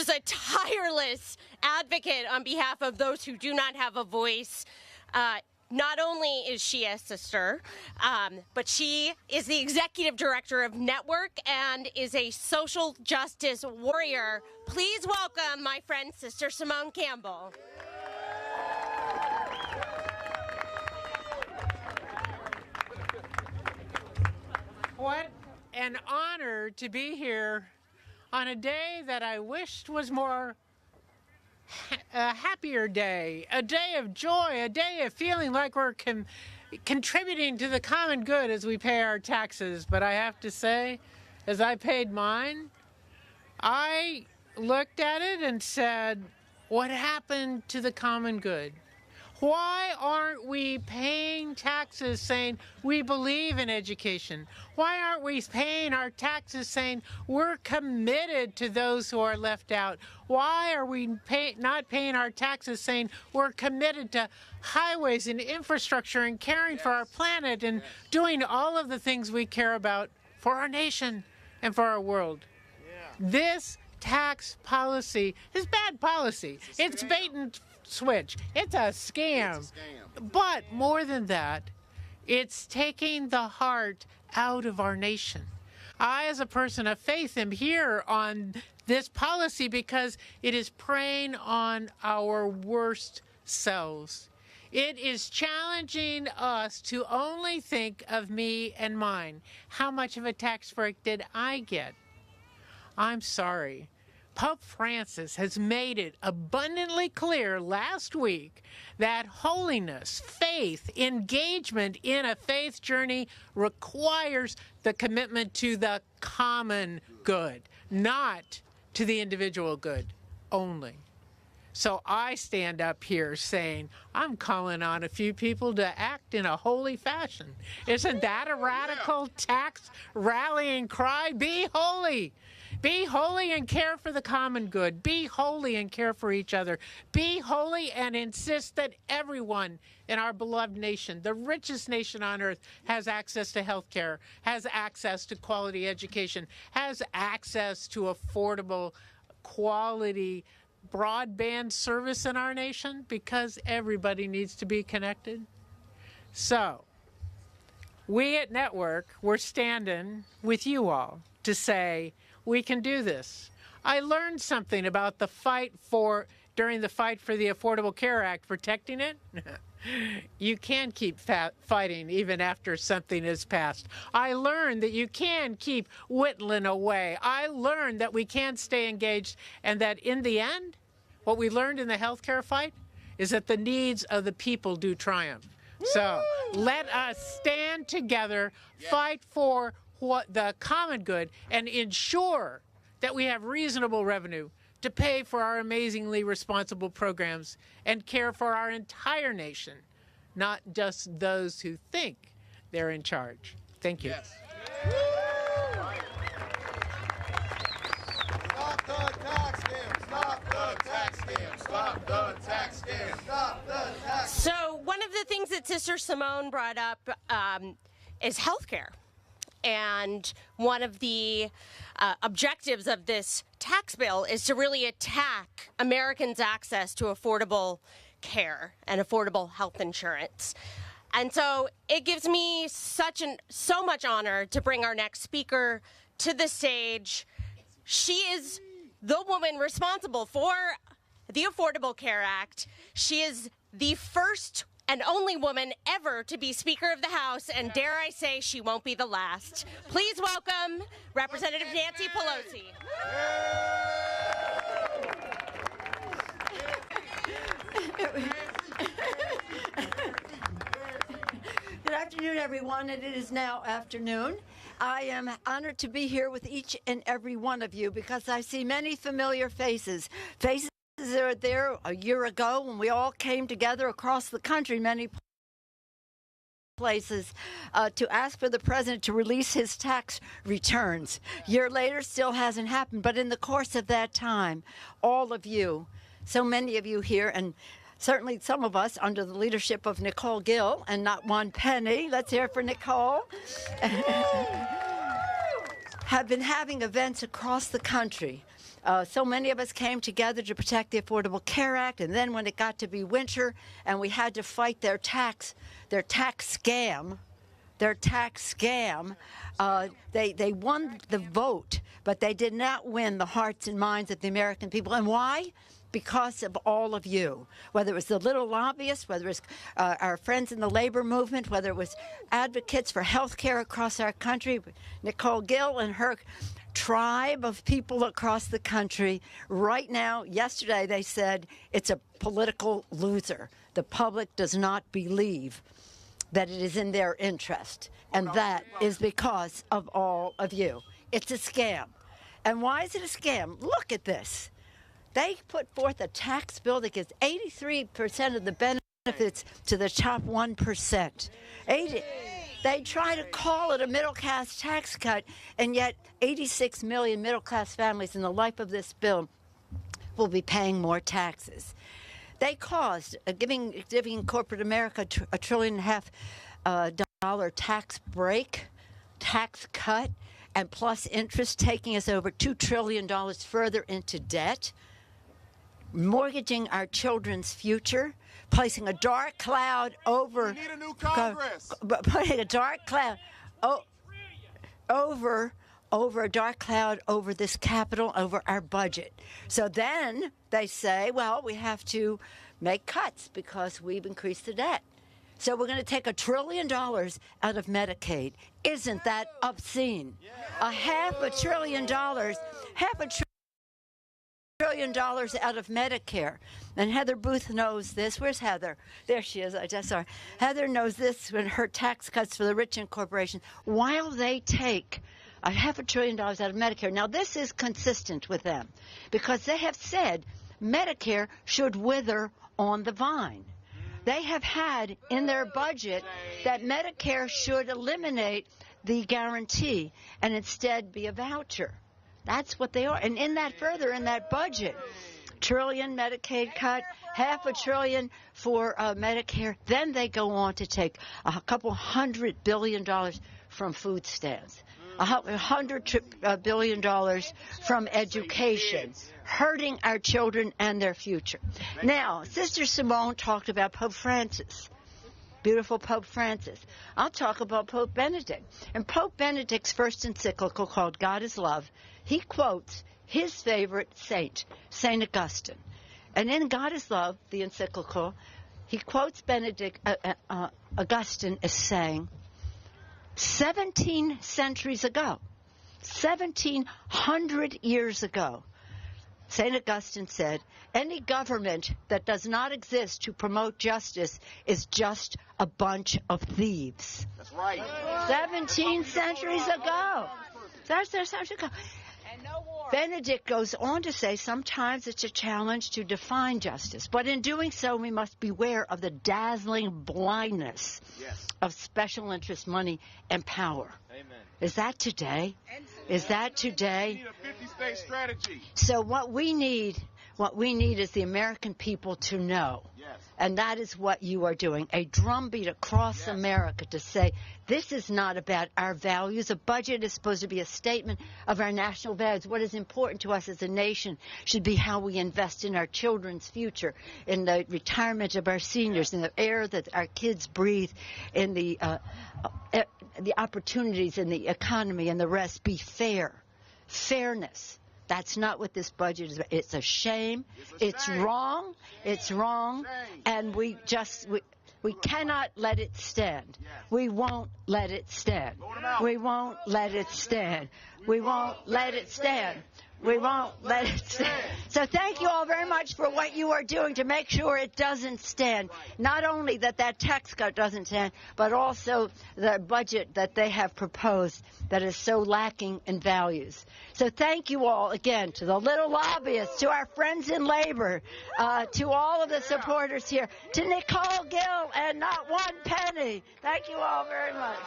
is a tireless advocate on behalf of those who do not have a voice. Not only is she a sister, but she is the executive director of Network and is a social justice warrior. Please welcome my friend, Sister Simone Campbell. What an honor to be here on a day that I wished was a happier day, a day of joy, a day of feeling like we're contributing to the common good as we pay our taxes. But I have to say, as I paid mine, I looked at it and said, what happened to the common good? Why aren't we paying taxes saying we believe in education? Why aren't we paying our taxes saying we're committed to those who are left out? Why are we not paying our taxes saying we're committed to highways and infrastructure and caring for our planet and doing all of the things we care about for our nation and for our world? This tax policy is bad policy. It's bait and switch. It's a scam. But more than that, it's taking the heart out of our nation. I, as a person of faith, am here on this policy because it is preying on our worst selves. It is challenging us to only think of me and mine. How much of a tax break did I get? I'm sorry. Pope Francis has made it abundantly clear last week that holiness, faith, engagement in a faith journey requires the commitment to the common good, not to the individual good only. So I stand up here saying, I'm calling on a few people to act in a holy fashion. Isn't that a radical tax rallying cry? Be holy. Be holy and care for the common good. Be holy and care for each other. Be holy and insist that everyone in our beloved nation, the richest nation on earth, has access to health care, has access to quality education, has access to affordable, quality broadband service in our nation, because everybody needs to be connected. So, we at Network, we're standing with you all to say, we can do this. I learned something about the during the fight for the Affordable Care Act, protecting it. You can keep fighting even after something is passed. I learned that you can keep whittling away. I learned that we can stay engaged, and that in the end, what we learned in the healthcare fight is that the needs of the people do triumph. So let us stand together, fight for the common good, and ensure that we have reasonable revenue to pay for our amazingly responsible programs and care for our entire nation, not just those who think they're in charge. Thank you. Yes. Stop the tax scam! Stop the tax scam! Stop the tax scam! Stop the tax scam! So one of the things that Sister Simone brought up is healthcare. And one of the objectives of this tax bill is to really attack Americans' access to affordable care and affordable health insurance. And so it gives me so much honor to bring our next speaker to the stage. She is the woman responsible for the Affordable Care Act. She is the first and only woman ever to be Speaker of the House, and dare I say, she won't be the last. Please welcome Representative Nancy Pelosi. Good afternoon, everyone, and it is now afternoon. I am honored to be here with each and every one of you because I see many familiar faces that were there a year ago when we all came together across the country, many places, to ask for the president to release his tax returns. A year later, still hasn't happened, but in the course of that time, all of you, so many of you here, and certainly some of us under the leadership of Nicole Gill, and not one penny, let's hear for Nicole, have been having events across the country So many of us came together to protect the Affordable Care Act, and then when it got to be winter and we had to fight their tax scam, they won the vote, but they did not win the hearts and minds of the American people. And why? Because of all of you, whether it was the little lobbyists, whether it was our friends in the labor movement, whether it was advocates for health care across our country, Nicole Gill and her tribe of people across the country. Right now, yesterday, they said it's a political loser. The public does not believe that it is in their interest, and that is because of all of you. It's a scam. And why is it a scam? Look at this. They put forth a tax bill that gives 83% of the benefits to the top 1%. They try to call it a middle-class tax cut, and yet 86 million middle-class families in the life of this bill will be paying more taxes. They caused giving corporate America $1.5 trillion dollar tax break, tax cut, and plus interest, taking us over $2 trillion further into debt, mortgaging our children's future, placing a dark cloud over. We need a new Congress. Putting a dark cloud over a dark cloud over this Capitol, over our budget. So then they say, well, we have to make cuts because we've increased the debt. So we're going to take $1 trillion out of Medicaid. Isn't that obscene? $500 billion, $500 billion out of Medicare. And Heather Booth knows this. Where's Heather? There she is. I just saw her. Heather knows this when her tax cuts for the rich and corporations, while they take $500 billion out of Medicare. Now, this is consistent with them because they have said Medicare should wither on the vine. They have had in their budget that Medicare should eliminate the guarantee and instead be a voucher. That's what they are. And in that budget, $1 trillion Medicaid cut, $500 billion for Medicare. Then they go on to take $200 billion from food stamps, $100 billion from education, hurting our children and their future. Now, Sister Simone talked about Pope Francis. Beautiful Pope Francis. I'll talk about Pope Benedict. In Pope Benedict's first encyclical called God is Love, he quotes his favorite saint, St. Augustine. And in God is Love, the encyclical, he quotes Augustine as saying, 17 centuries ago, 1,700 years ago, St. Augustine said, any government that does not exist to promote justice is just a bunch of thieves. That's right. 17 centuries ago. Benedict goes on to say sometimes it's a challenge to define justice, but in doing so we must beware of the dazzling blindness of special interest money and power. Amen. Is that today? Is that today? We need a 50-state strategy. So what we need is the American people to know. Yes. And that is what you are doing, a drumbeat across America to say, this is not about our values. A budget is supposed to be a statement of our national values. What is important to us as a nation should be how we invest in our children's future, in the retirement of our seniors, in the air that our kids breathe, in the opportunities in the economy and the rest. Be fair. Fairness. That's not what this budget is about. It's a shame. It's wrong. It's wrong. And we cannot let it stand. We won't let it stand. We won't let it stand. We won't let it stand. We won't let it stand. So thank you all very much for what you are doing to make sure it doesn't stand. Not only that tax cut doesn't stand, but also the budget that they have proposed that is so lacking in values. So thank you all again to the little lobbyists, to our friends in labor, to all of the supporters here, to Nicole Gill and not one penny. Thank you all very much.